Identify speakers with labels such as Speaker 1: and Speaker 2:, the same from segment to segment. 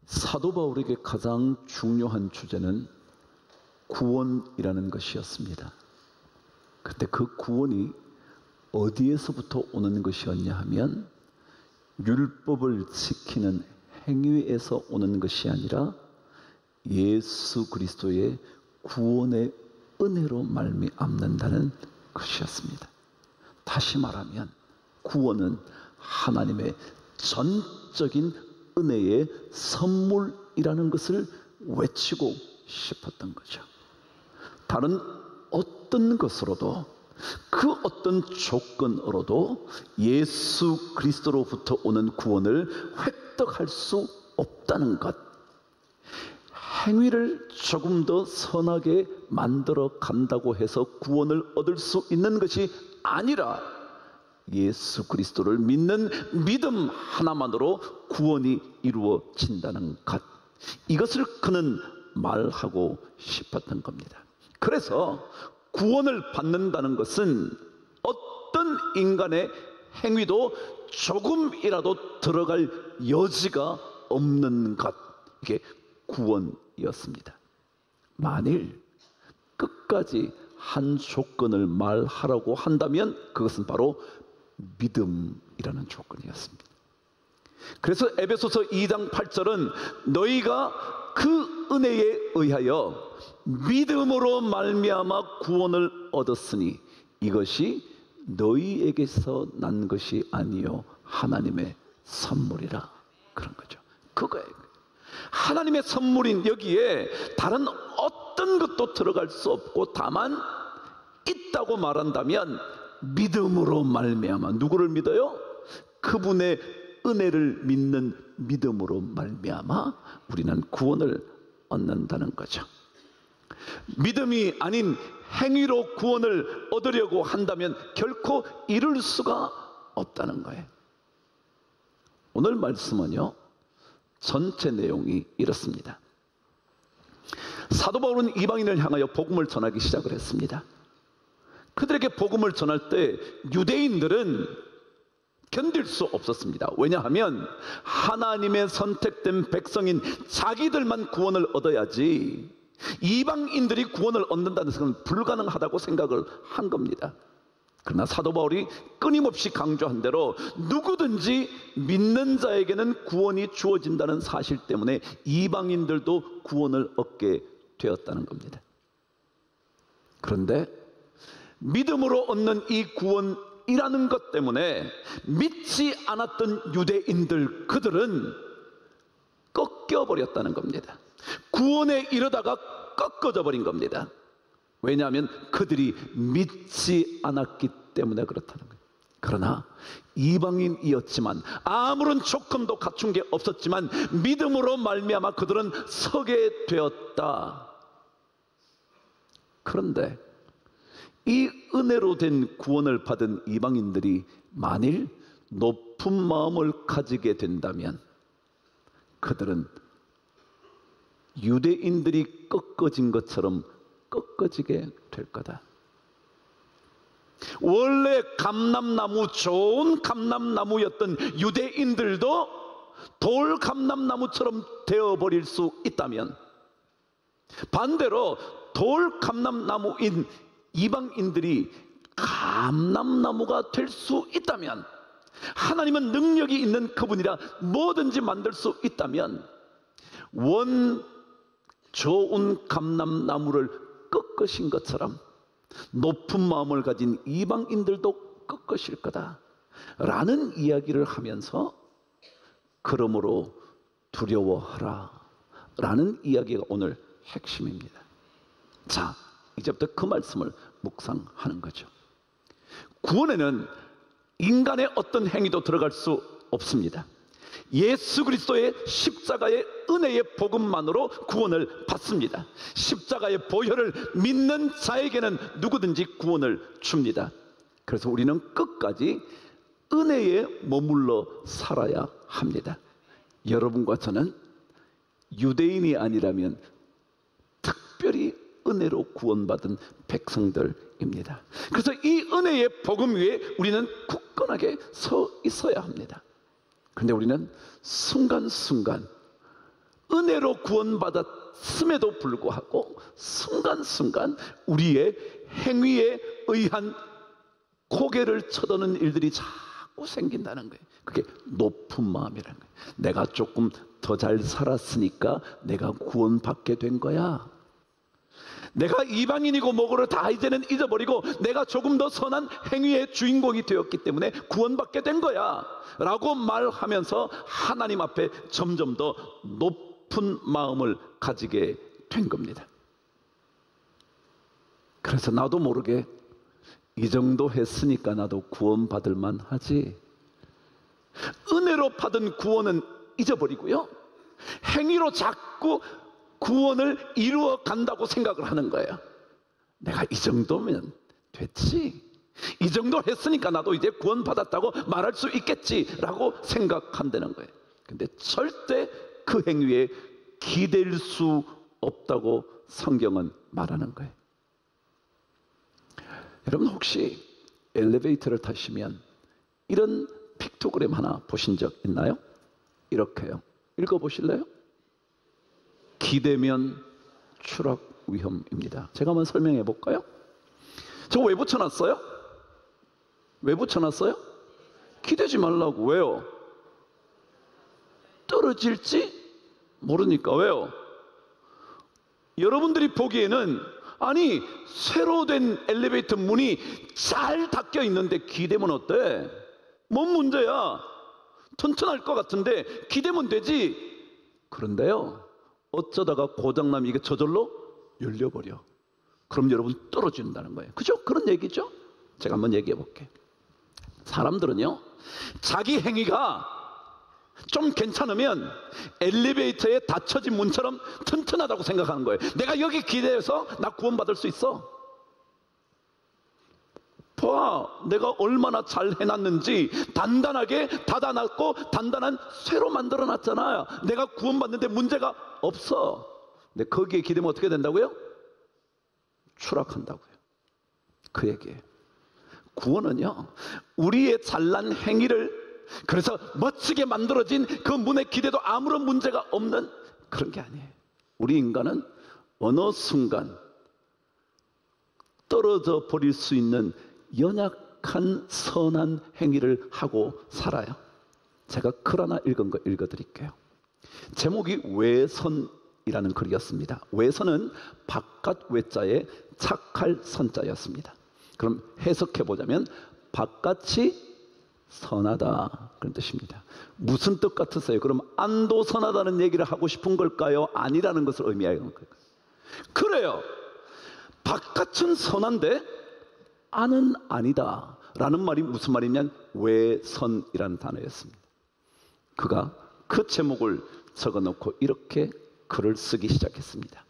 Speaker 1: 사도 바울에게 가장 중요한 주제는 구원이라는 것이었습니다. 그때 그 구원이 어디에서부터 오는 것이었냐 하면 율법을 지키는 행위에서 오는 것이 아니라 예수 그리스도의 구원의 은혜로 말미암는다는 것이었습니다. 다시 말하면 구원은 하나님의 전적인 은혜의 선물이라는 것을 외치고 싶었던 거죠. 다른 어떤 것으로도, 그 어떤 조건으로도 예수 그리스도로부터 오는 구원을 획득할 수 없다는 것, 행위를 조금 더 선하게 만들어 간다고 해서 구원을 얻을 수 있는 것이 아니라 예수 그리스도를 믿는 믿음 하나만으로 구원이 이루어진다는 것, 이것을 그는 말하고 싶었던 겁니다. 그래서 구원을 받는다는 것은 어떤 인간의 행위도 조금이라도 들어갈 여지가 없는 것, 이게 구원이었습니다. 만일 끝까지 한 조건을 말하라고 한다면 그것은 바로 믿음이라는 조건이었습니다. 그래서 에베소서 2장 8절은 너희가 그 은혜에 의하여 믿음으로 말미암아 구원을 얻었으니 이것이 너희에게서 난 것이 아니요 하나님의 선물이라, 그런 거죠. 그거예요. 하나님의 선물인 여기에 다른 어떤 것도 들어갈 수 없고 다만 있다고 말한다면 믿음으로 말미암아, 누구를 믿어요? 그분의 은혜를 믿는 믿음으로 말미암아 우리는 구원을 얻는다는 거죠. 믿음이 아닌 행위로 구원을 얻으려고 한다면 결코 이룰 수가 없다는 거예요. 오늘 말씀은요, 전체 내용이 이렇습니다. 사도 바울은 이방인을 향하여 복음을 전하기 시작을 했습니다. 그들에게 복음을 전할 때 유대인들은 견딜 수 없었습니다. 왜냐하면 하나님의 선택된 백성인 자기들만 구원을 얻어야지 이방인들이 구원을 얻는다는 것은 불가능하다고 생각을 한 겁니다. 그러나 사도 바울이 끊임없이 강조한 대로 누구든지 믿는 자에게는 구원이 주어진다는 사실 때문에 이방인들도 구원을 얻게 되었다는 겁니다. 그런데 믿음으로 얻는 이 구원이라는 것 때문에 믿지 않았던 유대인들, 그들은 꺾여버렸다는 겁니다. 구원에 이르다가 꺾어져 버린 겁니다. 왜냐하면 그들이 믿지 않았기 때문에 그렇다는 거예요. 그러나 이방인이었지만 아무런 조건도 갖춘 게 없었지만 믿음으로 말미암아 그들은 서게 되었다. 그런데 이 은혜로 된 구원을 받은 이방인들이 만일 높은 마음을 가지게 된다면 그들은 유대인들이 꺾어진 것처럼 꺾어지게 될 거다. 원래 감람나무, 좋은 감람나무였던 유대인들도 돌 감람나무처럼 되어버릴 수 있다면, 반대로 돌 감람나무인 이방인들이 감람나무가 될 수 있다면, 하나님은 능력이 있는 그분이라 뭐든지 만들 수 있다면 원 좋은 감람나무를 꺾으신 것처럼 높은 마음을 가진 이방인들도 꺾으실 거다 라는 이야기를 하면서 그러므로 두려워하라 라는 이야기가 오늘 핵심입니다. 자, 이제부터 그 말씀을 묵상하는 거죠. 구원에는 인간의 어떤 행위도 들어갈 수 없습니다. 예수 그리스도의 십자가의 은혜의 복음만으로 구원을 받습니다. 십자가의 보혈을 믿는 자에게는 누구든지 구원을 줍니다. 그래서 우리는 끝까지 은혜에 머물러 살아야 합니다. 여러분과 저는 유대인이 아니라면 특별히 은혜로 구원받은 백성들입니다. 그래서 이 은혜의 복음 위에 우리는 굳건하게 서 있어야 합니다. 그런데 우리는 순간순간 은혜로 구원받았음에도 불구하고 순간순간 우리의 행위에 의한 고개를 쳐드는 일들이 자꾸 생긴다는 거예요. 그게 높은 마음이라는 거예요. 내가 조금 더 잘 살았으니까 내가 구원받게 된 거야. 내가 이방인이고 뭐고를 다 이제는 잊어버리고 내가 조금 더 선한 행위의 주인공이 되었기 때문에 구원받게 된 거야 라고 말하면서 하나님 앞에 점점 더 높은 마음을 가지게 된 겁니다. 그래서 나도 모르게 이 정도 했으니까 나도 구원받을 만하지, 은혜로 받은 구원은 잊어버리고요, 행위로 자꾸 구원을 이루어 간다고 생각을 하는 거예요. 내가 이 정도면 됐지, 이 정도 했으니까 나도 이제 구원받았다고 말할 수 있겠지라고 생각한다는 거예요. 근데 절대 그 행위에 기댈 수 없다고 성경은 말하는 거예요. 여러분 혹시 엘리베이터를 타시면 이런 픽토그램 하나 보신 적 있나요? 이렇게요. 읽어보실래요? 기대면 추락 위험입니다. 제가 한번 설명해 볼까요? 저거 왜 붙여놨어요? 왜 붙여놨어요? 기대지 말라고. 왜요? 떨어질지 모르니까. 왜요? 여러분들이 보기에는 아니 새로 된 엘리베이터 문이 잘 닫혀 있는데 기대면 어때? 뭔 문제야? 튼튼할 것 같은데 기대면 되지. 그런데요, 어쩌다가 고장나면 이게 저절로 열려버려. 그럼 여러분 떨어진다는 거예요. 그죠? 그런 얘기죠. 제가 한번 얘기해 볼게요. 사람들은요, 자기 행위가 좀 괜찮으면 엘리베이터에 닫혀진 문처럼 튼튼하다고 생각하는 거예요. 내가 여기 기대해서 나 구원받을 수 있어. 봐, 내가 얼마나 잘 해놨는지 단단하게 닫아놨고 단단한 쇠로 만들어놨잖아요. 내가 구원받는데 문제가 없어. 근데 거기에 기대면 어떻게 된다고요? 추락한다고요. 그 얘기예요. 구원은요, 우리의 잘난 행위를 그래서 멋지게 만들어진 그 문의 기대도 아무런 문제가 없는 그런 게 아니에요. 우리 인간은 어느 순간 떨어져 버릴 수 있는 연약한 선한 행위를 하고 살아요. 제가 글 하나 읽은 거 읽어드릴게요. 제목이 외선이라는 글이었습니다. 외선은 바깥 외자에 착할 선자였습니다. 그럼 해석해 보자면 바깥이 선하다, 그런 뜻입니다. 무슨 뜻 같으세요? 그럼 안도 선하다는 얘기를 하고 싶은 걸까요? 아니라는 것을 의미하는 걸까요? 그래요. 바깥은 선한데 안은 아니다 라는 말이 무슨 말이냐면 외선이라는 단어였습니다. 그가 그 제목을 적어놓고 이렇게 글을 쓰기 시작했습니다.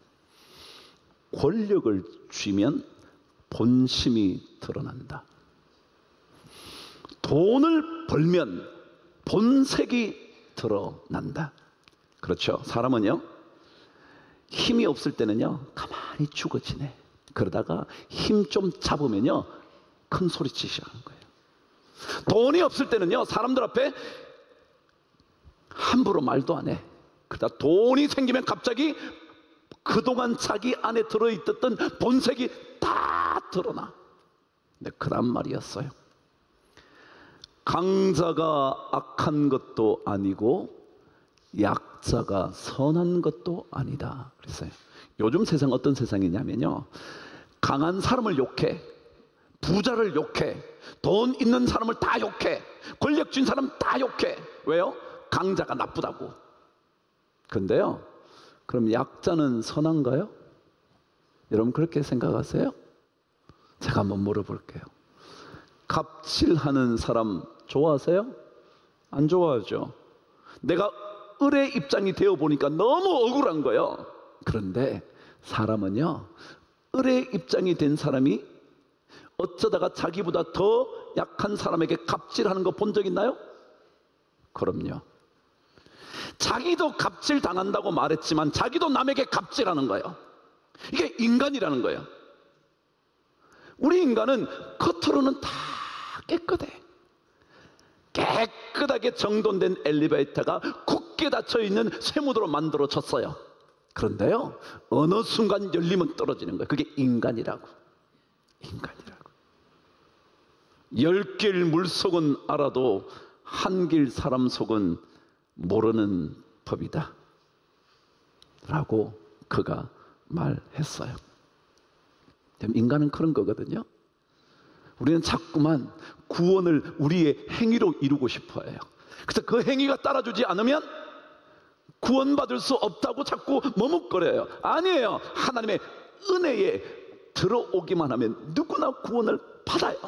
Speaker 1: 권력을 쥐면 본심이 드러난다. 돈을 벌면 본색이 드러난다. 그렇죠. 사람은요, 힘이 없을 때는요 가만히 죽어지네. 그러다가 힘 좀 잡으면요 큰 소리 치기 시작하는 거예요. 돈이 없을 때는요 사람들 앞에 함부로 말도 안 해. 그러다 돈이 생기면 갑자기 그동안 자기 안에 들어있던 본색이 다 드러나. 근데 그런 말이었어요. 강자가 악한 것도 아니고 약자가 선한 것도 아니다 그랬어요. 요즘 세상 어떤 세상이냐면요, 강한 사람을 욕해, 부자를 욕해, 돈 있는 사람을 다 욕해, 권력 쥔 사람 다 욕해. 왜요? 강자가 나쁘다고. 근데요, 그럼 약자는 선한가요? 여러분 그렇게 생각하세요? 제가 한번 물어볼게요. 갑질하는 사람 좋아하세요? 안 좋아하죠. 내가 을의 입장이 되어 보니까 너무 억울한 거예요. 그런데 사람은요, 을의 입장이 된 사람이 어쩌다가 자기보다 더 약한 사람에게 갑질하는 거 본 적 있나요? 그럼요. 자기도 갑질 당한다고 말했지만 자기도 남에게 갑질하는 거예요. 이게 인간이라는 거예요. 우리 인간은 겉으로는 다 깨끗해. 깨끗하게 정돈된 엘리베이터가 굳게 닫혀있는 쇠무드로 만들어졌어요. 그런데요, 어느 순간 열리면 떨어지는 거예요. 그게 인간이라고. 10길 물속은 알아도 한 길 사람 속은 모르는 법이다 라고 그가 말했어요. 인간은 그런 거거든요. 우리는 자꾸만 구원을 우리의 행위로 이루고 싶어 해요. 그래서 그 행위가 따라주지 않으면 구원받을 수 없다고 자꾸 머뭇거려요. 아니에요. 하나님의 은혜에 들어오기만 하면 누구나 구원을 받아요.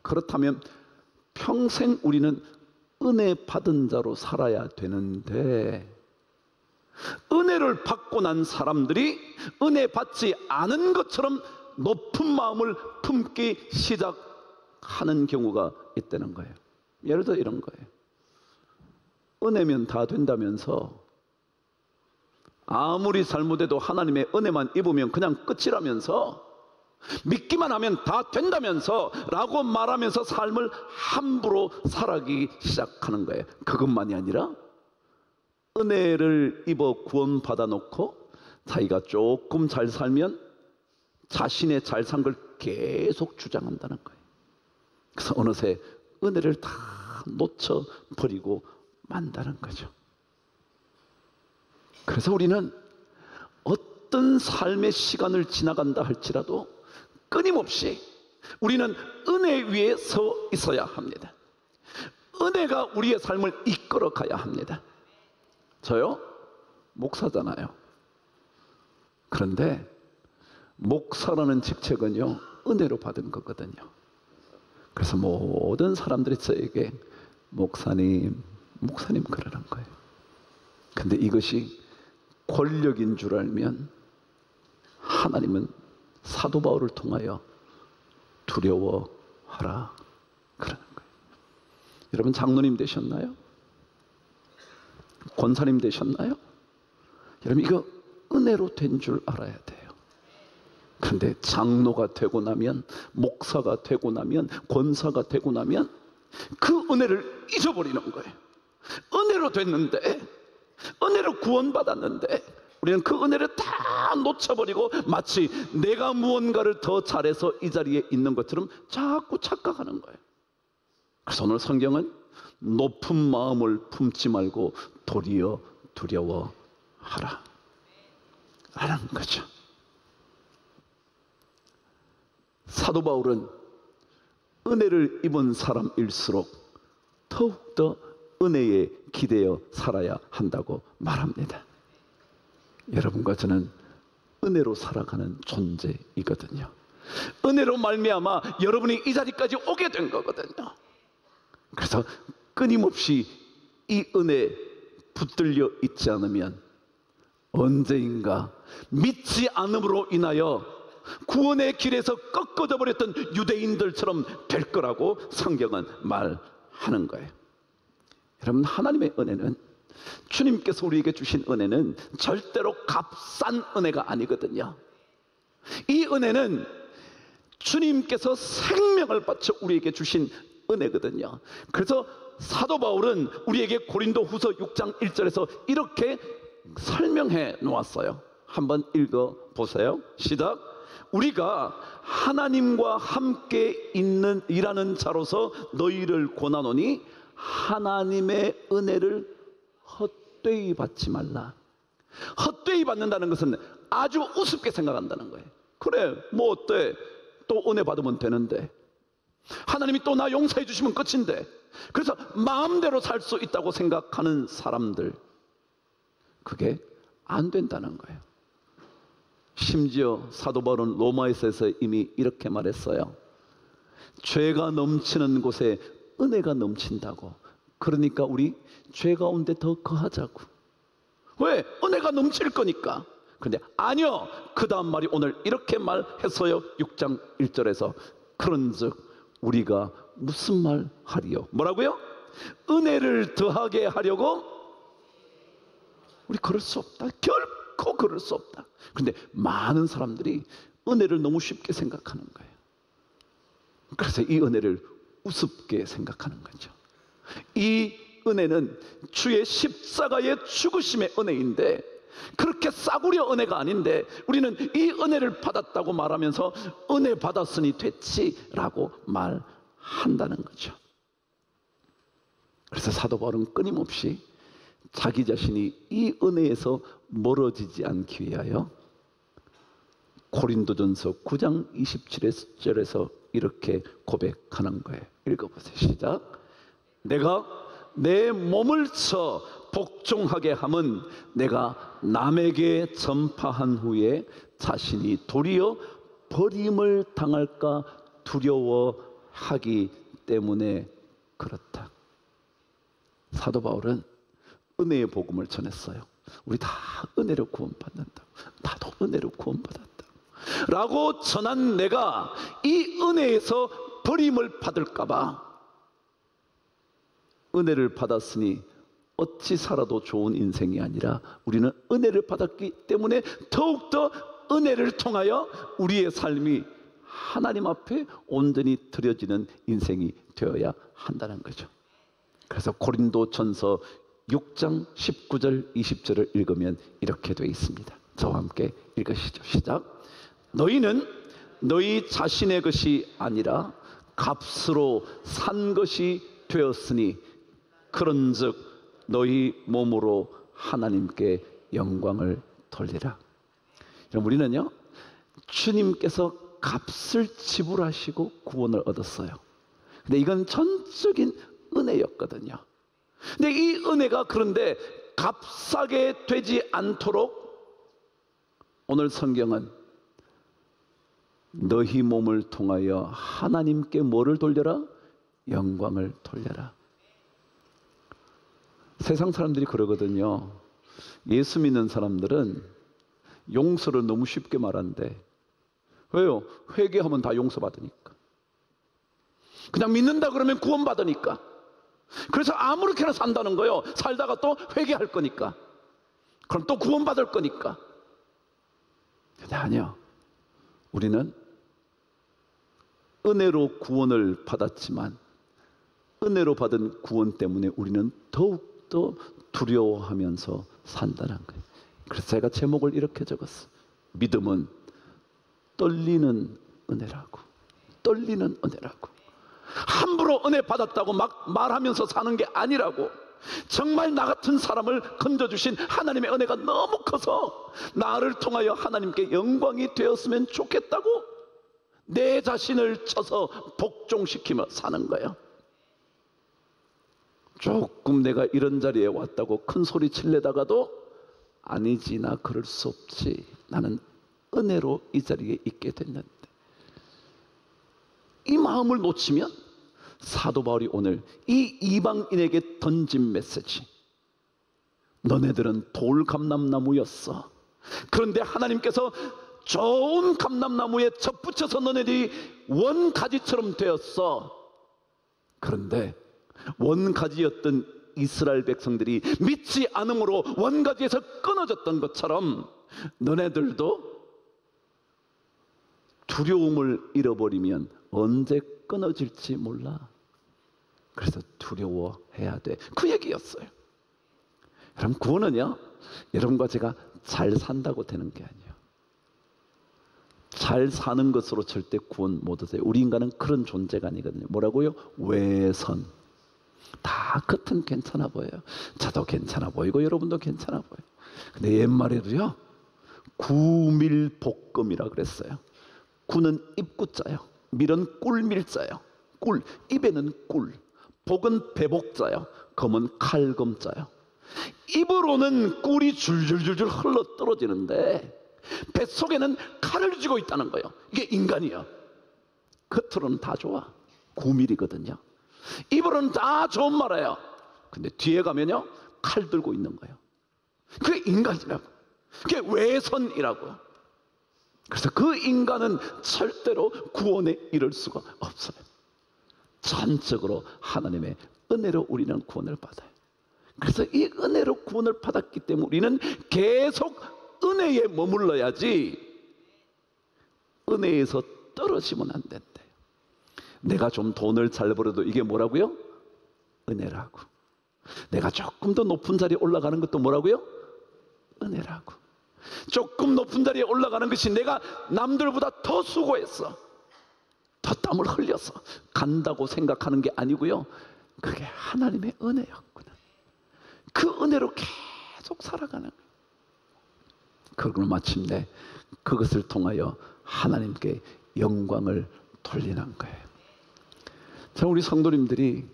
Speaker 1: 그렇다면 평생 우리는 은혜 받은 자로 살아야 되는데, 은혜를 받고 난 사람들이 은혜 받지 않은 것처럼 높은 마음을 품기 시작하는 경우가 있다는 거예요. 예를 들어 이런 거예요. 은혜면 다 된다면서, 아무리 잘못해도 하나님의 은혜만 입으면 그냥 끝이라면서, 믿기만 하면 다 된다면서 라고 말하면서 삶을 함부로 살아가기 시작하는 거예요. 그것만이 아니라 은혜를 입어 구원받아 놓고 자기가 조금 잘 살면 자신의 잘 산 걸 계속 주장한다는 거예요. 그래서 어느새 은혜를 다 놓쳐버리고 만다는 거죠. 그래서 우리는 어떤 삶의 시간을 지나간다 할지라도 끊임없이 우리는 은혜 위에 서 있어야 합니다. 은혜가 우리의 삶을 이끌어 가야 합니다. 저요? 목사잖아요. 그런데 목사라는 직책은요, 은혜로 받은 거거든요. 그래서 모든 사람들이 저에게 목사님, 목사님 그러는 거예요. 근데 이것이 권력인 줄 알면 하나님은 사도 바울을 통하여 두려워하라 그러는 거예요. 여러분 장로님 되셨나요? 권사님 되셨나요? 여러분 이거 은혜로 된 줄 알아야 돼요. 그런데 장로가 되고 나면, 목사가 되고 나면, 권사가 되고 나면 그 은혜를 잊어버리는 거예요. 은혜로 됐는데, 은혜로 구원받았는데 우리는 그 은혜를 다 놓쳐버리고 마치 내가 무언가를 더 잘해서 이 자리에 있는 것처럼 자꾸 착각하는 거예요. 그래서 오늘 성경은 높은 마음을 품지 말고 도리어 두려워하라 라는 거죠. 사도 바울은 은혜를 입은 사람일수록 더욱더 은혜에 기대어 살아야 한다고 말합니다. 여러분과 저는 은혜로 살아가는 존재이거든요. 은혜로 말미암아 여러분이 이 자리까지 오게 된 거거든요. 그래서 끊임없이 이 은혜에 붙들려 있지 않으면 언제인가 믿지 않음으로 인하여 구원의 길에서 꺾어져 버렸던 유대인들처럼 될 거라고 성경은 말하는 거예요. 여러분 하나님의 은혜는, 주님께서 우리에게 주신 은혜는 절대로 값싼 은혜가 아니거든요. 이 은혜는 주님께서 생명을 바쳐 우리에게 주신 은혜거든요. 그래서 사도 바울은 우리에게 고린도후서 6장 1절에서 이렇게 설명해 놓았어요. 한번 읽어 보세요. 시작. 우리가 하나님과 함께 있는 일하는 자로서 너희를 권하노니 하나님의 은혜를 헛되이 받지 말라. 헛되이 받는다는 것은 아주 우습게 생각한다는 거예요. 그래 뭐 어때, 또 은혜 받으면 되는데, 하나님이 또 나 용서해 주시면 끝인데, 그래서 마음대로 살 수 있다고 생각하는 사람들, 그게 안 된다는 거예요. 심지어 사도 바울은 로마에서 이미 이렇게 말했어요. 죄가 넘치는 곳에 은혜가 넘친다고. 그러니까 우리 죄 가운데 더 거하자고. 왜? 은혜가 넘칠 거니까. 그런데 아니요, 그 다음 말이 오늘 이렇게 말했어요. 6장 1절에서 그런즉 우리가 무슨 말 하리요? 뭐라고요? 은혜를 더하게 하려고? 우리 그럴 수 없다. 결코 그럴 수 없다. 그런데 많은 사람들이 은혜를 너무 쉽게 생각하는 거예요. 그래서 이 은혜를 우습게 생각하는 거죠. 이 은혜는 주의 십자가의 죽으심의 은혜인데, 그렇게 싸구려 은혜가 아닌데 우리는 이 은혜를 받았다고 말하면서 은혜 받았으니 됐지라고 말한다는 거죠. 그래서 사도 바울은 끊임없이 자기 자신이 이 은혜에서 멀어지지 않기 위하여 고린도전서 9장 27절에서 이렇게 고백하는 거예요. 읽어보세요. 시작. 내가 내 몸을 쳐 복종하게 함은 내가 남에게 전파한 후에 자신이 도리어 버림을 당할까 두려워하기 때문에 그렇다. 사도 바울은 은혜의 복음을 전했어요. 우리 다 은혜로 구원받는다. 나도 은혜로 구원받았다 라고 전한 내가 이 은혜에서 버림을 받을까 봐 은혜를 받았으니 어찌 살아도 좋은 인생이 아니라 우리는 은혜를 받았기 때문에 더욱더 은혜를 통하여 우리의 삶이 하나님 앞에 온전히 드려지는 인생이 되어야 한다는 거죠. 그래서 고린도전서 6장 19절 20절을 읽으면 이렇게 되어 있습니다. 저와 함께 읽으시죠. 시작. 너희는 너희 자신의 것이 아니라 값으로 산 것이 되었으니 그런즉 너희 몸으로 하나님께 영광을 돌리라. 우리는요, 주님께서 값을 지불하시고 구원을 얻었어요. 근데 이건 전적인 은혜였거든요. 근데 이 은혜가 그런데 값싸게 되지 않도록 오늘 성경은 너희 몸을 통하여 하나님께 뭐를 돌려라? 영광을 돌려라. 세상 사람들이 그러거든요. 예수 믿는 사람들은 용서를 너무 쉽게 말한대. 왜요? 회개하면 다 용서받으니까. 그냥 믿는다 그러면 구원받으니까. 그래서 아무렇게나 산다는 거예요. 살다가 또 회개할 거니까. 그럼 또 구원받을 거니까. 근데 아니요. 우리는 은혜로 구원을 받았지만 은혜로 받은 구원 때문에 우리는 더욱더 두려워하면서 산다는 거예요. 그래서 제가 제목을 이렇게 적었어요. 믿음은 떨리는 은혜라고. 떨리는 은혜라고. 함부로 은혜 받았다고 막 말하면서 사는 게 아니라고. 정말 나 같은 사람을 건져주신 하나님의 은혜가 너무 커서 나를 통하여 하나님께 영광이 되었으면 좋겠다고 내 자신을 쳐서 복종시키며 사는 거예요. 조금 내가 이런 자리에 왔다고 큰 소리 칠래다가도 아니지, 나 그럴 수 없지. 나는 은혜로 이 자리에 있게 됐는데. 이 마음을 놓치면 사도 바울이 오늘 이 이방인에게 던진 메시지, 너네들은 돌 감람나무였어. 그런데 하나님께서 좋은 감람나무에 접붙여서 너네들이 원가지처럼 되었어. 그런데 원가지였던 이스라엘 백성들이 믿지 않음으로 원가지에서 끊어졌던 것처럼 너네들도 두려움을 잃어버리면 언제 끊어질지 몰라. 그래서 두려워해야 돼. 그 얘기였어요. 여러분, 구원은요, 여러분과 제가 잘 산다고 되는 게 아니에요. 잘 사는 것으로 절대 구원 못 얻어요. 우리 인간은 그런 존재가 아니거든요. 뭐라고요? 외선. 다 겉은 괜찮아 보여요. 저도 괜찮아 보이고 여러분도 괜찮아 보여요. 근데 옛말에도요, 구밀복금이라 그랬어요. 구는 입구자요, 밀은 꿀밀자요. 꿀, 입에는 꿀, 복은 배복자요, 검은 칼검자요. 입으로는 꿀이 줄줄줄줄 흘러 떨어지는데 뱃속에는 칼을 쥐고 있다는 거예요. 이게 인간이에요. 겉으로는 다 좋아. 구밀이거든요. 입으로는 다 좋은 말이에요. 근데 뒤에 가면요, 칼 들고 있는 거예요. 그게 인간이라고. 그게 외선이라고. 그래서 그 인간은 절대로 구원에 이를 수가 없어요. 전적으로 하나님의 은혜로 우리는 구원을 받아요. 그래서 이 은혜로 구원을 받았기 때문에 우리는 계속 은혜에 머물러야지 은혜에서 떨어지면 안 된대요. 내가 좀 돈을 잘 벌어도 이게 뭐라고요? 은혜라고. 내가 조금 더 높은 자리에 올라가는 것도 뭐라고요? 은혜라고. 조금 높은 자리에 올라가는 것이 내가 남들보다 더 수고했어, 더 땀을 흘려서 간다고 생각하는 게 아니고요, 그게 하나님의 은혜였구나. 그 은혜로 계속 살아가는 거예요. 그리고 마침내 그것을 통하여 하나님께 영광을 돌리는 거예요. 자, 우리 성도님들이,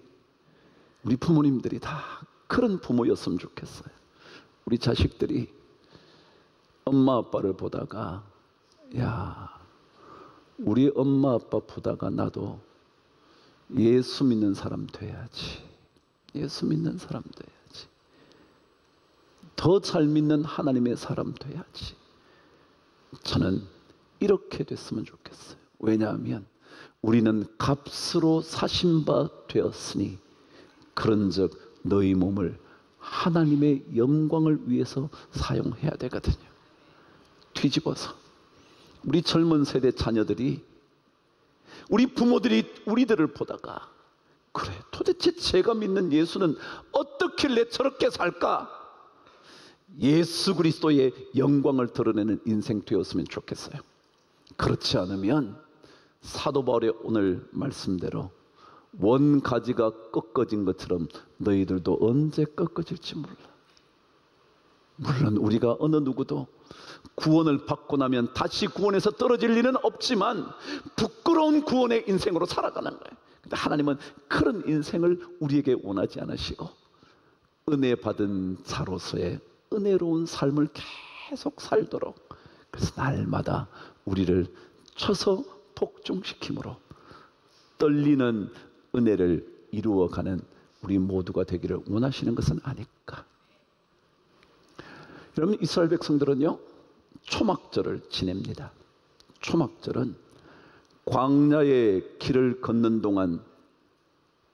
Speaker 1: 우리 부모님들이 다 그런 부모였으면 좋겠어요. 우리 자식들이 엄마 아빠를 보다가, 야, 우리 엄마 아빠 보다가 나도 예수 믿는 사람 돼야지, 예수 믿는 사람 돼야지, 더 잘 믿는 하나님의 사람 돼야지. 저는 이렇게 됐으면 좋겠어요. 왜냐하면 우리는 값으로 사신 바 되었으니 그런즉 너희 몸을 하나님의 영광을 위해서 사용해야 되거든요. 뒤집어서 우리 젊은 세대 자녀들이, 우리 부모들이 우리들을 보다가, 그래, 도대체 제가 믿는 예수는 어떻게 저렇게 살까? 예수 그리스도의 영광을 드러내는 인생 되었으면 좋겠어요. 그렇지 않으면 사도 바울의 오늘 말씀대로 원 가지가 꺾어진 것처럼 너희들도 언제 꺾어질지 몰라. 물론 우리가 어느 누구도 구원을 받고 나면 다시 구원에서 떨어질 일은 없지만 부끄러운 구원의 인생으로 살아가는 거예요. 근데 하나님은 그런 인생을 우리에게 원하지 않으시고 은혜 받은 자로서의 은혜로운 삶을 계속 살도록, 그래서 날마다 우리를 쳐서 복종시킴으로 떨리는 은혜를 이루어가는 우리 모두가 되기를 원하시는 것은 아닐까. 여러분, 이스라엘 백성들은요, 초막절을 지냅니다. 초막절은 광야의 길을 걷는 동안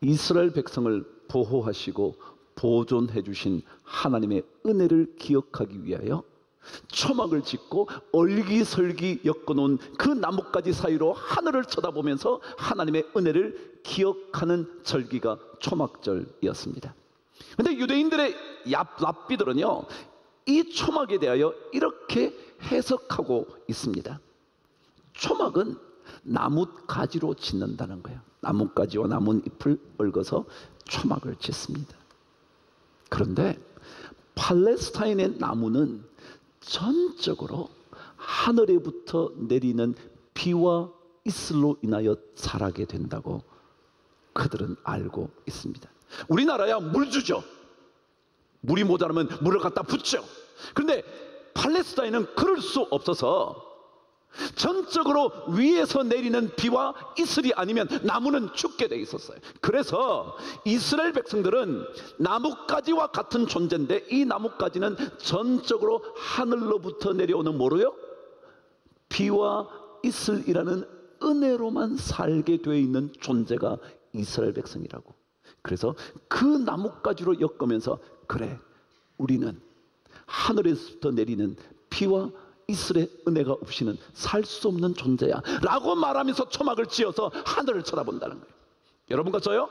Speaker 1: 이스라엘 백성을 보호하시고 보존해 주신 하나님의 은혜를 기억하기 위하여 초막을 짓고 얼기설기 엮어놓은 그 나뭇가지 사이로 하늘을 쳐다보면서 하나님의 은혜를 기억하는 절기가 초막절이었습니다. 그런데 유대인들의 랍비들은요, 이 초막에 대하여 이렇게 해석하고 있습니다. 초막은 나뭇가지로 짓는다는 거예요. 나뭇가지와 나뭇잎을 얽어서 초막을 짓습니다. 그런데 팔레스타인의 나무는 전적으로 하늘에부터 내리는 비와 이슬로 인하여 자라게 된다고 그들은 알고 있습니다. 우리나라야 물 주죠. 물이 모자라면 물을 갖다 붓죠. 그런데 팔레스타인은 그럴 수 없어서 전적으로 위에서 내리는 비와 이슬이 아니면 나무는 죽게 돼 있었어요. 그래서 이스라엘 백성들은 나뭇가지와 같은 존재인데, 이 나뭇가지는 전적으로 하늘로부터 내려오는 뭐로요? 비와 이슬이라는 은혜로만 살게 되어 있는 존재가 이스라엘 백성이라고. 그래서 그 나뭇가지로 엮으면서, 그래, 우리는 하늘에서부터 내리는 비와 이스라엘 은혜가 없이는 살 수 없는 존재야 라고 말하면서 초막을 지어서 하늘을 쳐다본다는 거예요. 여러분과 저요?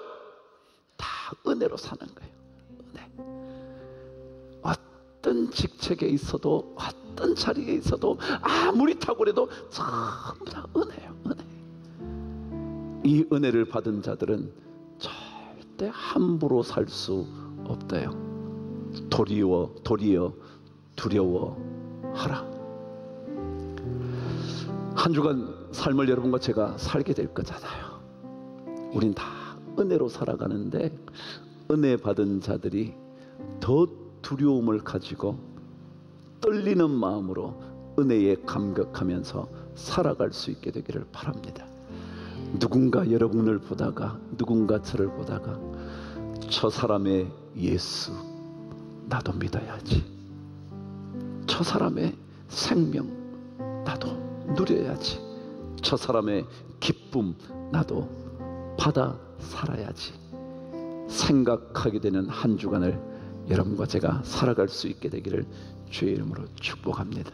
Speaker 1: 다 은혜로 사는 거예요. 은혜. 어떤 직책에 있어도, 어떤 자리에 있어도, 아무리 탁월해도 전부 다 은혜예요. 은혜. 이 은혜를 받은 자들은 절대 함부로 살 수 없대요. 도리어 두려워하라. 한 주간 삶을 여러분과 제가 살게 될 거잖아요. 우린 다 은혜로 살아가는데, 은혜 받은 자들이 더 두려움을 가지고 떨리는 마음으로 은혜에 감격하면서 살아갈 수 있게 되기를 바랍니다. 누군가 여러분을 보다가, 누군가 저를 보다가, 저 사람의 예수 나도 믿어야지, 저 사람의 생명 나도 누려야지, 저 사람의 기쁨 나도 받아 살아야지 생각하게 되는 한 주간을 여러분과 제가 살아갈 수 있게 되기를 주의 이름으로 축복합니다.